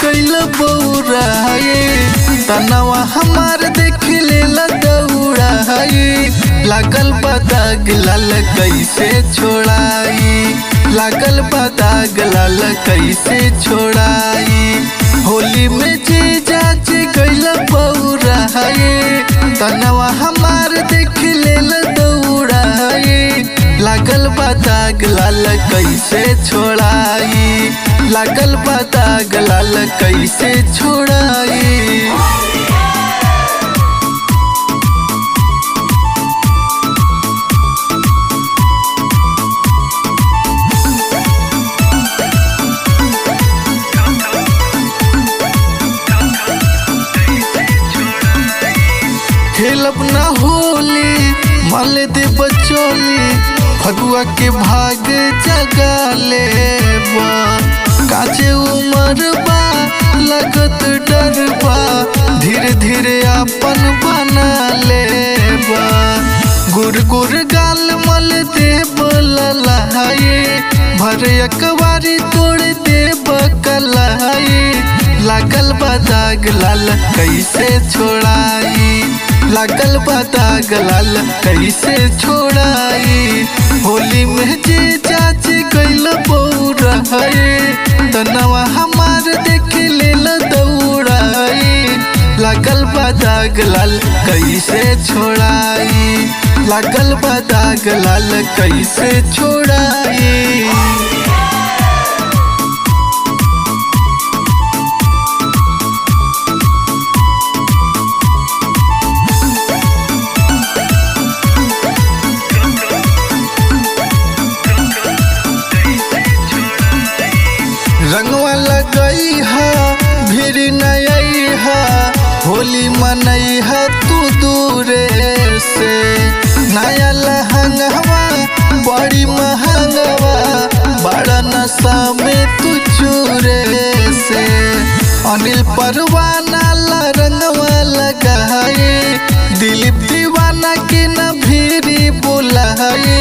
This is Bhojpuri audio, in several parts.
गइल बौराए, तनवा हमार देख लेला दौड़ाए। लागल बा दाग लाल कैसे छोड़ाई, लागल बा दाग लाल कैसे छोड़ाई। होली में जीजा जी गइल बौराए, तनवा हमार देख लेला दौड़ाए। लागल बा दाग लाल कैसे छोड़ाई, लागल बा दाग लाल कैसे छोड़ाई। खेलब ना होली माल दे बचोली, फगुआ के भाग जगा ले बा। काचे उमर बा लगत डर बा, धीरे धीरे अपन बना ले बा। गुर गुर गाल मल दे बललाए, भर अकबारी तोड़ दे बकलाए। लागल बा दाग लाल कैसे छोड़ाई, लागल बा दाग लाल कैसे छोड़ाई। होली में जीजा जी गइल बौराए, तनवा हमार देख लेला दौड़ाई। लागल बा दाग लाल कैसे छोड़ाई, लागल बा दाग लाल कैसे छोड़ाई। रंगवा लगई है भीड़ नई है, होली मनई है तू दूरे से। नया लहंगवा बड़ी महंगवा, बड़ा नशा में तू चूरे से। अनिल परवाना ला रंगवा लगाए, दिलीप दीवाना के न भीरी बुलाए।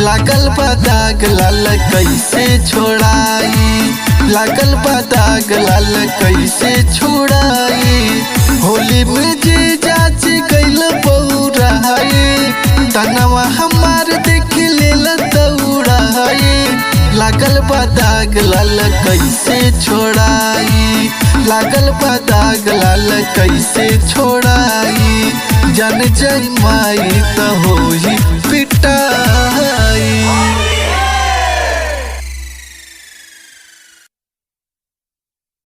लागल बा दाग लाल कैसे छोड़ाई, लागल बा दाग लाल कैसे छोड़ाई। होली में जीजा जी गइल बौराए, तनवा हमार देख लेला दौड़ाए। लागल बा दाग लाल कैसे छोड़ाई, लागल बा दाग लाल कैसे छोड़ाई। जान जाई माई त होई